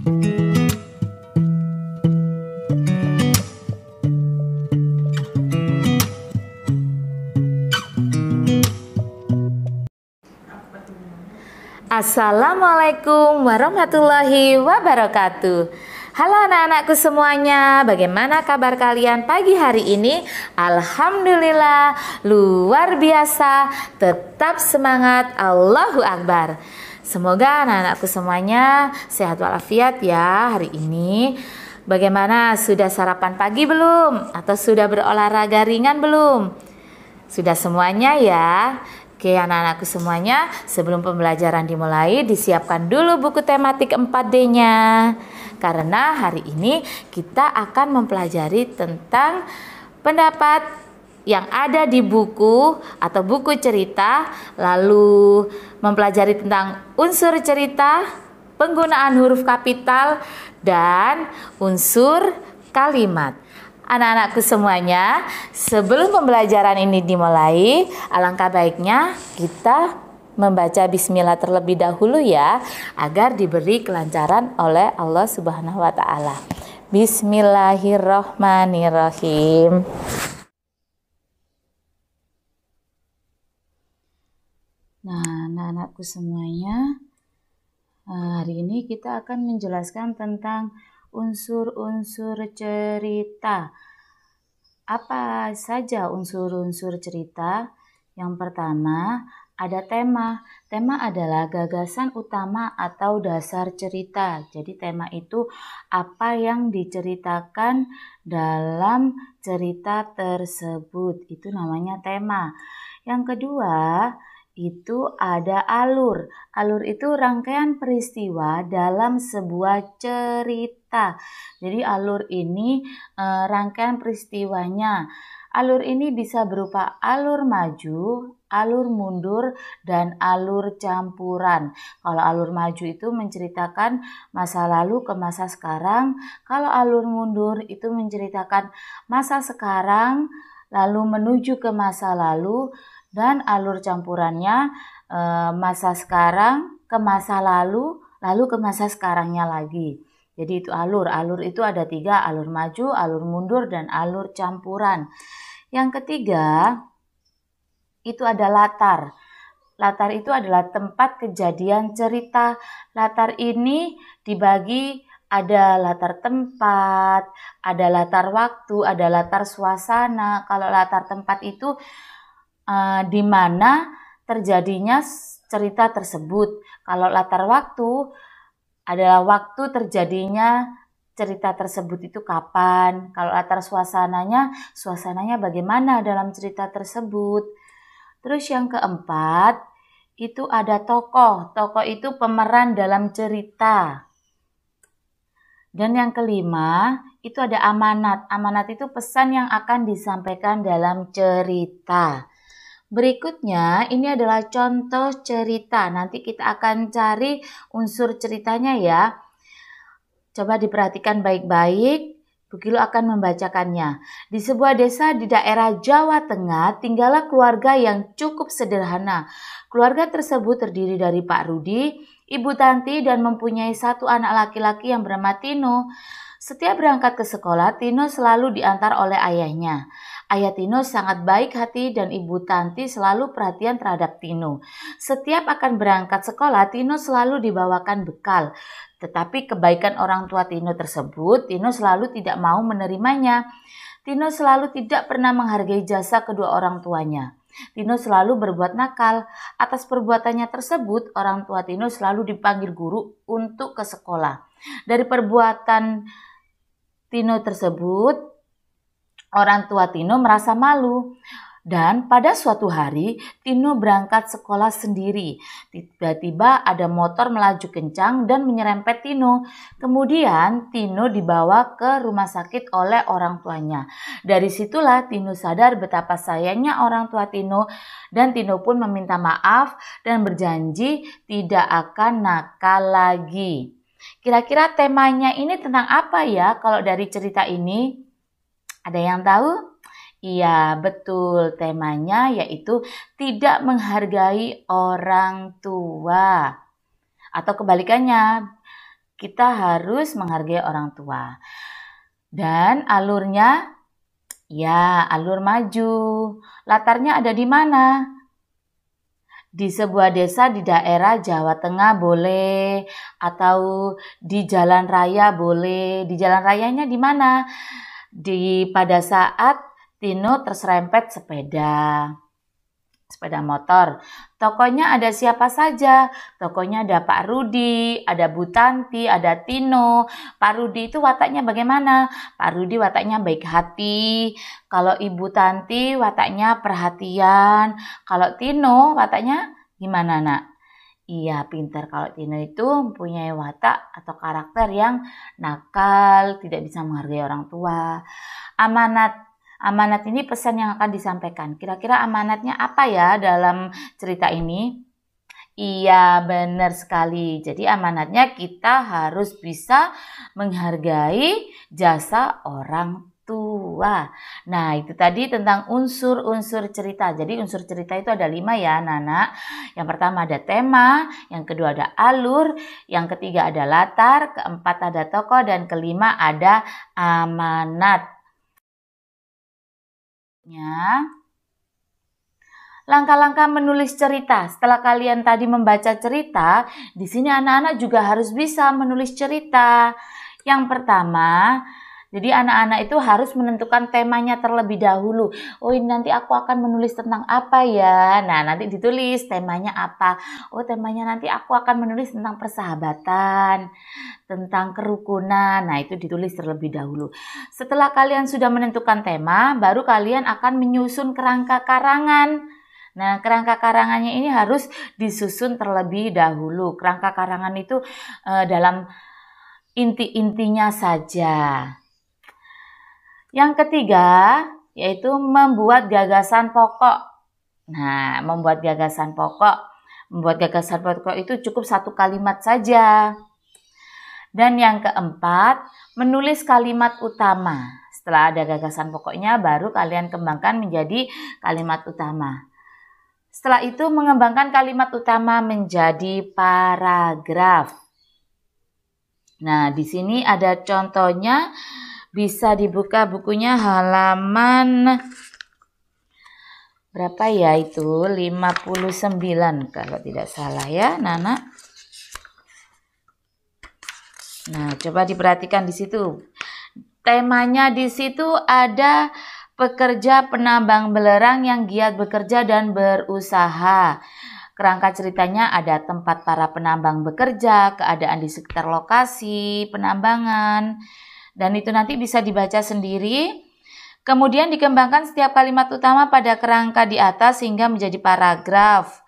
Assalamualaikum warahmatullahi wabarakatuh. Halo anak-anakku semuanya, bagaimana kabar kalian pagi hari ini? Alhamdulillah, luar biasa, tetap semangat, Allahu Akbar. Semoga anak-anakku semuanya sehat walafiat ya hari ini. Bagaimana, sudah sarapan pagi belum? Atau sudah berolahraga ringan belum? Sudah semuanya ya? Oke anak-anakku semuanya, sebelum pembelajaran dimulai disiapkan dulu buku tematik 4D-nya. Karena hari ini kita akan mempelajari tentang pendapat yang ada di buku atau buku cerita, lalu mempelajari tentang unsur cerita, penggunaan huruf kapital, dan unsur kalimat. Anak-anakku semuanya, sebelum pembelajaran ini dimulai, alangkah baiknya kita membaca bismillah terlebih dahulu ya, agar diberi kelancaran oleh Allah Subhanahu wa taala. Bismillahirrahmanirrahim. Nah, anak-anakku semuanya, hari ini kita akan menjelaskan tentang unsur-unsur cerita. Apa saja unsur-unsur cerita? Yang pertama, ada tema. Tema adalah gagasan utama atau dasar cerita. Jadi tema itu apa yang diceritakan dalam cerita tersebut. Itu namanya tema. Yang kedua, itu ada alur. Alur itu rangkaian peristiwa dalam sebuah cerita. Jadi alur ini rangkaian peristiwanya. Alur ini bisa berupa alur maju, alur mundur, dan alur campuran. Kalau alur maju itu menceritakan masa lalu ke masa sekarang. Kalau alur mundur itu menceritakan masa sekarang lalu menuju ke masa lalu. Dan alur campurannya masa sekarang ke masa lalu, lalu ke masa sekarangnya lagi. Jadi itu alur. Alur itu ada 3, alur maju, alur mundur, dan alur campuran. Yang ketiga, itu ada latar. Latar itu adalah tempat kejadian cerita. Latar ini dibagi ada latar tempat, ada latar waktu, ada latar suasana. Kalau latar tempat itu di mana terjadinya cerita tersebut. Kalau latar waktu adalah waktu terjadinya cerita tersebut itu kapan. Kalau latar suasananya bagaimana dalam cerita tersebut. Terus yang keempat, itu ada tokoh. Tokoh itu pemeran dalam cerita. Dan yang kelima, itu ada amanat. Amanat itu pesan yang akan disampaikan dalam cerita. Berikutnya, ini adalah contoh cerita. Nanti kita akan cari unsur ceritanya ya. Coba diperhatikan baik-baik. Bugilo akan membacakannya. Di sebuah desa di daerah Jawa Tengah, tinggallah keluarga yang cukup sederhana. Keluarga tersebut terdiri dari Pak Rudi, Ibu Tanti, dan mempunyai 1 anak laki-laki yang bernama Tino. Setiap berangkat ke sekolah, Tino selalu diantar oleh ayahnya. Ayah Tino sangat baik hati dan Ibu Tanti selalu perhatian terhadap Tino. Setiap akan berangkat sekolah, Tino selalu dibawakan bekal. Tetapi kebaikan orang tua Tino tersebut, Tino selalu tidak mau menerimanya. Tino selalu tidak pernah menghargai jasa kedua orang tuanya. Tino selalu berbuat nakal. Atas perbuatannya tersebut, orang tua Tino selalu dipanggil guru untuk ke sekolah. Dari perbuatan Tino tersebut, orang tua Tino merasa malu. Dan pada suatu hari, Tino berangkat sekolah sendiri. Tiba-tiba ada motor melaju kencang dan menyerempet Tino. Kemudian Tino dibawa ke rumah sakit oleh orang tuanya. Dari situlah Tino sadar betapa sayangnya orang tua Tino. Dan Tino pun meminta maaf dan berjanji tidak akan nakal lagi. Kira-kira temanya ini tentang apa ya kalau dari cerita ini? Ada yang tahu? Iya, betul. Temanya yaitu tidak menghargai orang tua. Atau kebalikannya, kita harus menghargai orang tua. Dan alurnya, ya alur maju. Latarnya ada di mana? Di sebuah desa di daerah Jawa Tengah boleh, atau di jalan raya boleh. Di jalan rayanya di mana? Pada saat Tino terserempet sepeda motor. Tokonya ada siapa saja? Tokonya ada Pak Rudi, ada Bu Tanti, ada Tino. Pak Rudi itu wataknya bagaimana? Pak Rudi wataknya baik hati. Kalau Ibu Tanti wataknya perhatian. Kalau Tino wataknya gimana, Nak? Iya, pintar. Kalau Tino itu mempunyai watak atau karakter yang nakal, tidak bisa menghargai orang tua. Amanat ini pesan yang akan disampaikan. Kira-kira amanatnya apa ya dalam cerita ini? Iya, benar sekali. Jadi amanatnya kita harus bisa menghargai jasa orang tua. Nah, itu tadi tentang unsur-unsur cerita. Jadi unsur cerita itu ada 5 ya, Nana. Yang pertama ada tema, yang kedua ada alur, yang ketiga ada latar, keempat ada tokoh, dan kelima ada amanat. Langkah-langkah menulis cerita. Setelah kalian tadi membaca cerita, di sini anak-anak juga harus bisa menulis cerita. Yang pertama, jadi anak-anak itu harus menentukan temanya terlebih dahulu. Oh, ini nanti aku akan menulis tentang apa ya? Nah, nanti ditulis temanya apa. Oh, temanya nanti aku akan menulis tentang persahabatan, tentang kerukunan. Nah, itu ditulis terlebih dahulu. Setelah kalian sudah menentukan tema, baru kalian akan menyusun kerangka karangan. Nah, kerangka karangannya ini harus disusun terlebih dahulu. Kerangka karangan itu dalam inti-intinya saja. Yang ketiga, yaitu membuat gagasan pokok. Nah, membuat gagasan pokok itu cukup 1 kalimat saja. Dan yang keempat, menulis kalimat utama. Setelah ada gagasan pokoknya, baru kalian kembangkan menjadi kalimat utama. Setelah itu, mengembangkan kalimat utama menjadi paragraf. Nah, di sini ada contohnya. Bisa dibuka bukunya halaman berapa ya itu? 59 kalau tidak salah ya, Nana. Nah, coba diperhatikan di situ. Temanya di situ ada pekerja penambang belerang yang giat bekerja dan berusaha. Kerangka ceritanya ada tempat para penambang bekerja, keadaan di sekitar lokasi penambangan, dan itu nanti bisa dibaca sendiri. Kemudian dikembangkan setiap kalimat utama pada kerangka di atas sehingga menjadi paragraf.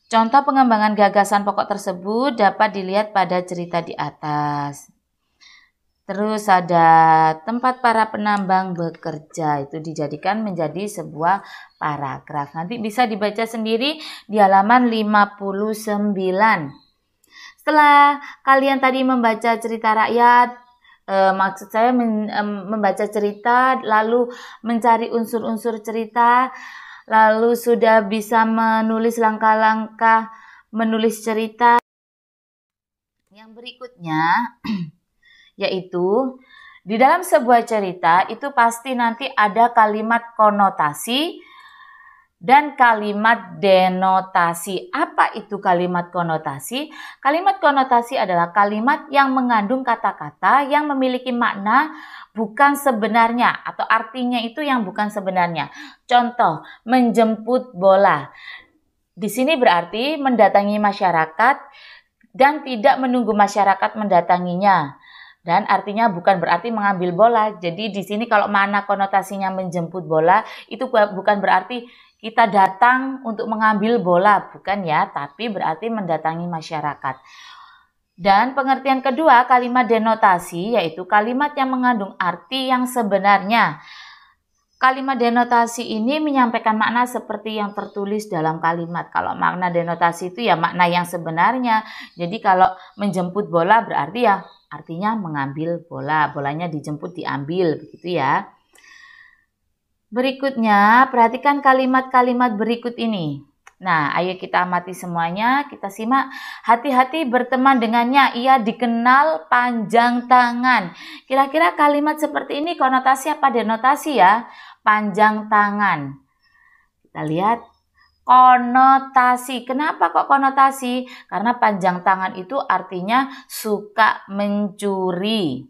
Contoh pengembangan gagasan pokok tersebut dapat dilihat pada cerita di atas. Terus ada tempat para penambang bekerja, itu dijadikan menjadi sebuah paragraf. Nanti bisa dibaca sendiri di halaman 59. Setelah kalian tadi membaca cerita rakyat, maksud saya membaca cerita, lalu mencari unsur-unsur cerita, lalu sudah bisa menulis langkah-langkah menulis cerita. Yang berikutnya yaitu di dalam sebuah cerita itu pasti nanti ada kalimat konotasi dan kalimat denotasi. Apa itu kalimat konotasi? Kalimat konotasi adalah kalimat yang mengandung kata-kata yang memiliki makna bukan sebenarnya, atau artinya itu yang bukan sebenarnya. Contoh, menjemput bola. Di sini berarti mendatangi masyarakat dan tidak menunggu masyarakat mendatanginya. Dan artinya bukan berarti mengambil bola. Jadi di sini kalau mana konotasinya menjemput bola, itu bukan berarti kita datang untuk mengambil bola, bukan ya, tapi berarti mendatangi masyarakat. Dan pengertian kedua, kalimat denotasi, yaitu kalimat yang mengandung arti yang sebenarnya. Kalimat denotasi ini menyampaikan makna seperti yang tertulis dalam kalimat. Kalau makna denotasi itu ya makna yang sebenarnya. Jadi kalau menjemput bola berarti ya artinya mengambil bola. Bolanya dijemput, diambil, begitu ya. Berikutnya, perhatikan kalimat-kalimat berikut ini. Nah, ayo kita amati semuanya, kita simak. Hati-hati berteman dengannya, ia dikenal panjang tangan. Kira-kira kalimat seperti ini konotasi apa denotasi ya? Panjang tangan. Kita lihat konotasi. Kenapa kok konotasi? Karena panjang tangan itu artinya suka mencuri.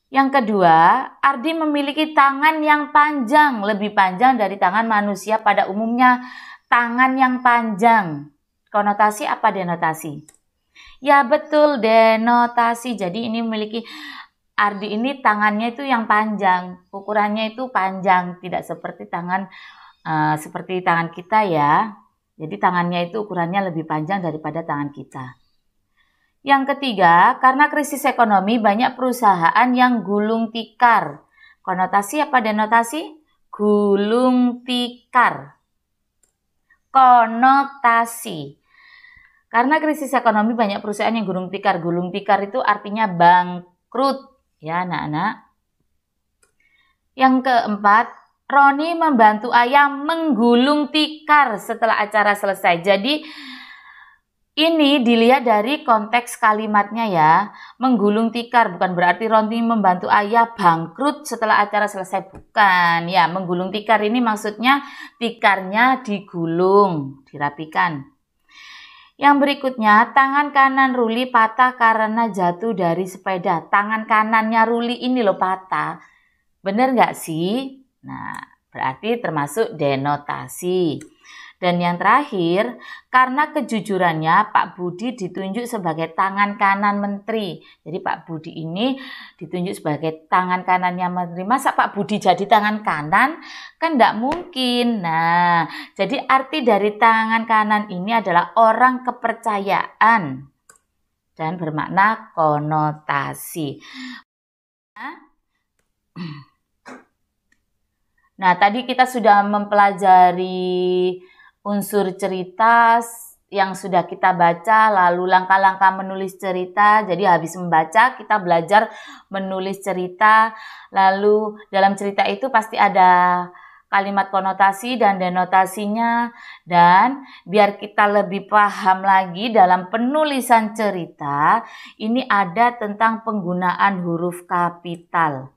Yang kedua, Ardi memiliki tangan yang panjang, lebih panjang dari tangan manusia pada umumnya. Tangan yang panjang. Konotasi apa denotasi? Ya betul, denotasi. Jadi ini memiliki, Ardi ini tangannya itu yang panjang. Ukurannya itu panjang, tidak seperti tangan kita ya. Jadi tangannya itu ukurannya lebih panjang daripada tangan kita. Yang ketiga, karena krisis ekonomi banyak perusahaan yang gulung tikar. Konotasi apa denotasi? Gulung tikar. Konotasi. Karena krisis ekonomi banyak perusahaan yang gulung tikar. Gulung tikar itu artinya bangkrut. Ya anak-anak. Yang keempat, Roni membantu ayah menggulung tikar setelah acara selesai. Jadi ini dilihat dari konteks kalimatnya ya. Menggulung tikar bukan berarti Roni membantu ayah bangkrut setelah acara selesai. Bukan. Ya, menggulung tikar ini maksudnya tikarnya digulung, dirapikan. Yang berikutnya, tangan kanan Ruli patah karena jatuh dari sepeda. Tangan kanannya Ruli ini loh patah. Bener nggak sih? Nah, berarti termasuk denotasi. Dan yang terakhir, karena kejujurannya Pak Budi ditunjuk sebagai tangan kanan menteri. Jadi Pak Budi ini ditunjuk sebagai tangan kanannya menteri. Masa Pak Budi jadi tangan kanan? Kan enggak mungkin. Nah, jadi arti dari tangan kanan ini adalah orang kepercayaan dan bermakna konotasi. Nah, tadi kita sudah mempelajari unsur cerita yang sudah kita baca, lalu langkah-langkah menulis cerita. Jadi habis membaca kita belajar menulis cerita, lalu dalam cerita itu pasti ada kalimat konotasi dan denotasinya. Dan biar kita lebih paham lagi dalam penulisan cerita, ini ada tentang penggunaan huruf kapital.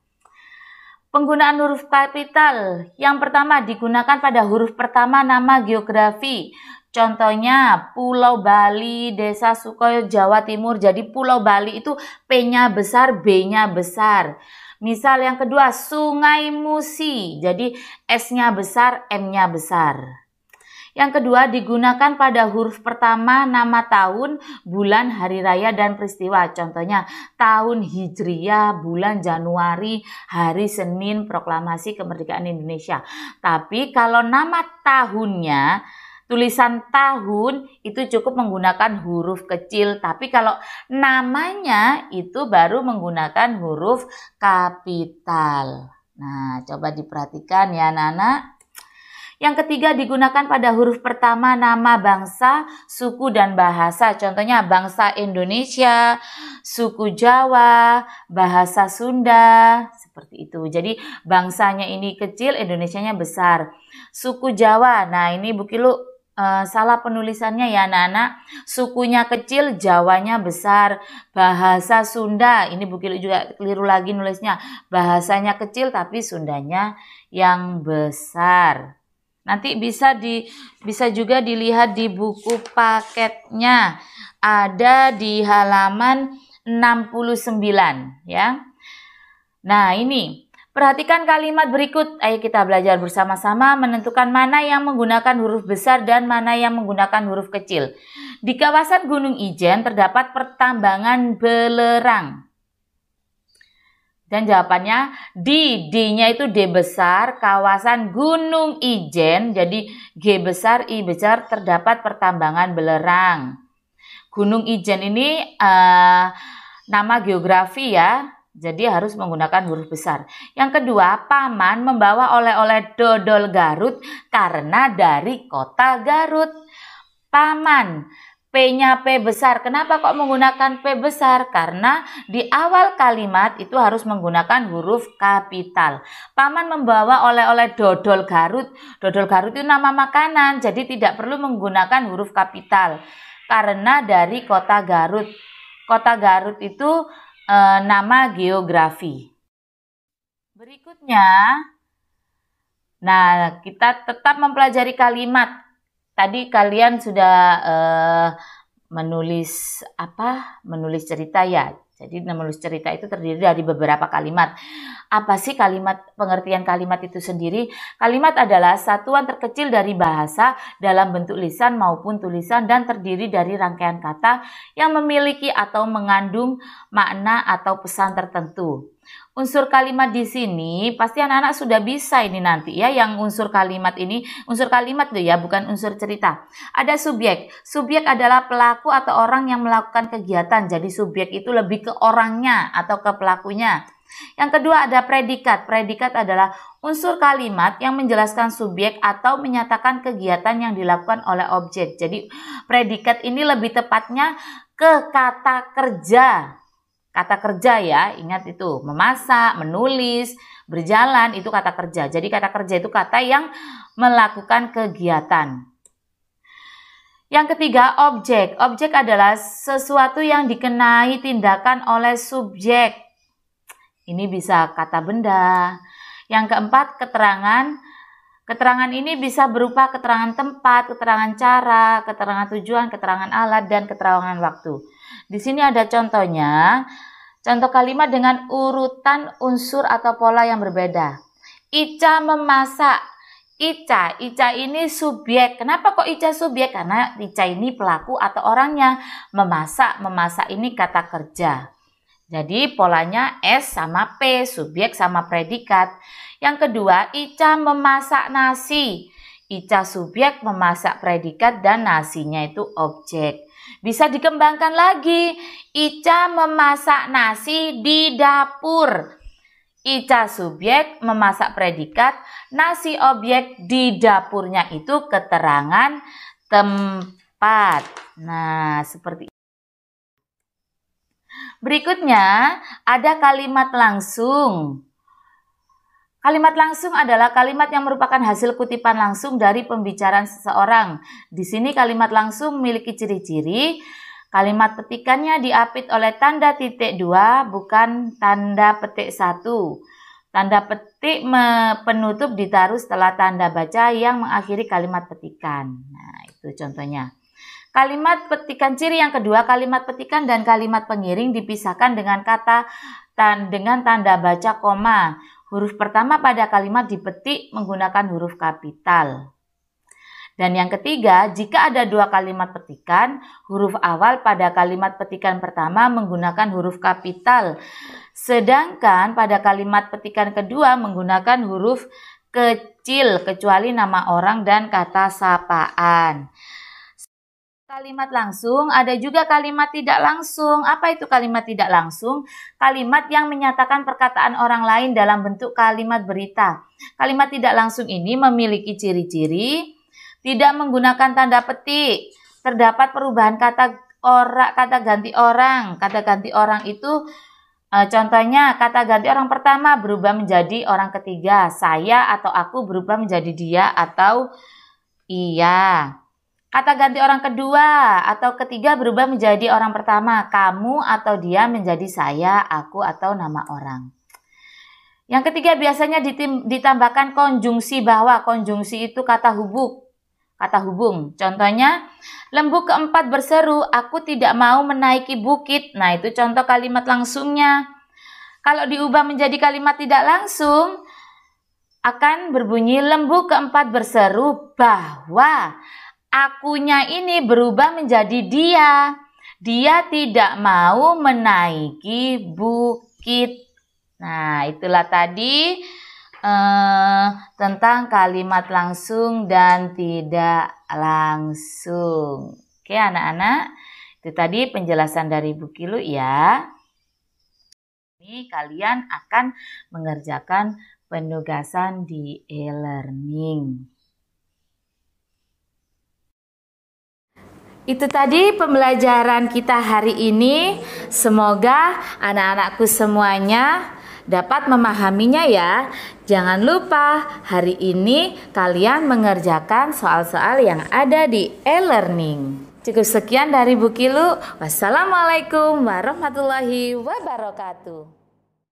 Penggunaan huruf kapital yang pertama digunakan pada huruf pertama nama geografi. Contohnya Pulau Bali, Desa Sukoyo, Jawa Timur. Jadi Pulau Bali itu P-nya besar, B-nya besar. Misal yang kedua Sungai Musi. Jadi S-nya besar, M-nya besar. Yang kedua digunakan pada huruf pertama nama tahun, bulan, hari raya, dan peristiwa. Contohnya tahun Hijriah, bulan Januari, hari Senin, proklamasi kemerdekaan Indonesia. Tapi kalau nama tahunnya, tulisan tahun itu cukup menggunakan huruf kecil. Tapi kalau namanya itu baru menggunakan huruf kapital. Nah, coba diperhatikan ya anak-anak. Yang ketiga digunakan pada huruf pertama nama bangsa, suku, dan bahasa. Contohnya bangsa Indonesia, suku Jawa, bahasa Sunda, seperti itu. Jadi bangsanya ini kecil, Indonesianya besar. Suku Jawa, nah ini Bu Kilu salah penulisannya ya anak-anak. Sukunya kecil, Jawanya besar. Bahasa Sunda, ini Bu Kilu juga keliru lagi nulisnya. Bahasanya kecil tapi Sundanya yang besar. Nanti bisa juga dilihat di buku paketnya. Ada di halaman 69 ya. Nah, ini perhatikan kalimat berikut. Ayo kita belajar bersama-sama menentukan mana yang menggunakan huruf besar dan mana yang menggunakan huruf kecil. Di kawasan Gunung Ijen terdapat pertambangan belerang. Dan jawabannya D-nya itu D besar, kawasan Gunung Ijen, jadi G besar, I besar, terdapat pertambangan belerang. Gunung Ijen ini nama geografi ya, jadi harus menggunakan huruf besar. Yang kedua, Paman membawa oleh-oleh dodol Garut karena dari kota Garut. Paman, P-nya P besar. Kenapa kok menggunakan P besar? Karena di awal kalimat itu harus menggunakan huruf kapital. Paman membawa oleh-oleh dodol Garut. Dodol Garut itu nama makanan, jadi tidak perlu menggunakan huruf kapital. Karena dari kota Garut. Kota Garut itu nama geografi. Berikutnya, nah kita tetap mempelajari kalimat. Tadi kalian sudah menulis Menulis cerita ya. Jadi menulis cerita itu terdiri dari beberapa kalimat. Apa sih kalimat, pengertian kalimat itu sendiri? Kalimat adalah satuan terkecil dari bahasa dalam bentuk lisan maupun tulisan dan terdiri dari rangkaian kata yang memiliki atau mengandung makna atau pesan tertentu. Unsur kalimat di sini pasti anak-anak sudah bisa ini nanti ya, yang unsur kalimat ini, unsur kalimat tuh ya, bukan unsur cerita. Ada subjek. Subjek adalah pelaku atau orang yang melakukan kegiatan. Jadi subjek itu lebih ke orangnya atau ke pelakunya. Yang kedua ada predikat. Predikat adalah unsur kalimat yang menjelaskan subjek atau menyatakan kegiatan yang dilakukan oleh objek. Jadi predikat ini lebih tepatnya ke kata kerja. Kata kerja ya, ingat itu, memasak, menulis, berjalan, itu kata kerja. Jadi kata kerja itu kata yang melakukan kegiatan. Yang ketiga, objek. Objek adalah sesuatu yang dikenai tindakan oleh subjek. Ini bisa kata benda. Yang keempat, keterangan. Keterangan ini bisa berupa keterangan tempat, keterangan cara, keterangan tujuan, keterangan alat, dan keterangan waktu. Di sini ada contohnya, contoh kalimat dengan urutan unsur atau pola yang berbeda. Ica memasak. Ica ini subjek. Kenapa kok Ica subjek? Karena Ica ini pelaku atau orangnya. Memasak ini kata kerja. Jadi polanya S sama P, subjek sama predikat. Yang kedua, Ica memasak nasi. Ica subjek, memasak predikat, dan nasinya itu objek. Bisa dikembangkan lagi. Ica memasak nasi di dapur. Ica subjek, memasak predikat, nasi objek, di dapurnya itu keterangan tempat. Nah, seperti itu. Berikutnya ada kalimat langsung. Kalimat langsung adalah kalimat yang merupakan hasil kutipan langsung dari pembicaraan seseorang. Di sini kalimat langsung memiliki ciri-ciri. Kalimat petikannya diapit oleh tanda titik 2, bukan tanda petik 1. Tanda petik penutup ditaruh setelah tanda baca yang mengakhiri kalimat petikan. Nah, itu contohnya. Kalimat petikan ciri yang kedua, kalimat petikan dan kalimat pengiring dipisahkan dengan dengan tanda baca koma. Huruf pertama pada kalimat dipetik menggunakan huruf kapital. Dan yang ketiga, jika ada dua kalimat petikan, huruf awal pada kalimat petikan pertama menggunakan huruf kapital. Sedangkan pada kalimat petikan kedua menggunakan huruf kecil, kecuali nama orang dan kata sapaan. Kalimat langsung, ada juga kalimat tidak langsung. Apa itu kalimat tidak langsung? Kalimat yang menyatakan perkataan orang lain dalam bentuk kalimat berita. Kalimat tidak langsung ini memiliki ciri-ciri tidak menggunakan tanda petik. Terdapat perubahan kata ganti orang. Kata ganti orang itu contohnya kata ganti orang pertama berubah menjadi orang ketiga. Saya atau aku berubah menjadi dia atau iya. Kata ganti orang kedua atau ketiga berubah menjadi orang pertama. Kamu atau dia menjadi saya, aku, atau nama orang. Yang ketiga biasanya ditambahkan konjungsi bahwa. Konjungsi itu kata hubung. Contohnya, lembu keempat berseru, aku tidak mau menaiki bukit. Nah, itu contoh kalimat langsungnya. Kalau diubah menjadi kalimat tidak langsung, akan berbunyi lembu keempat berseru bahwa. Akunya ini berubah menjadi dia. Dia tidak mau menaiki bukit. Nah, itulah tadi tentang kalimat langsung dan tidak langsung. Oke anak-anak, itu tadi penjelasan dari Bu Kilu ya. Ini kalian akan mengerjakan penugasan di e-learning. Itu tadi pembelajaran kita hari ini. Semoga anak-anakku semuanya dapat memahaminya ya. Jangan lupa hari ini kalian mengerjakan soal-soal yang ada di e-learning. Cukup sekian dari Bu Kilu. Wassalamualaikum warahmatullahi wabarakatuh.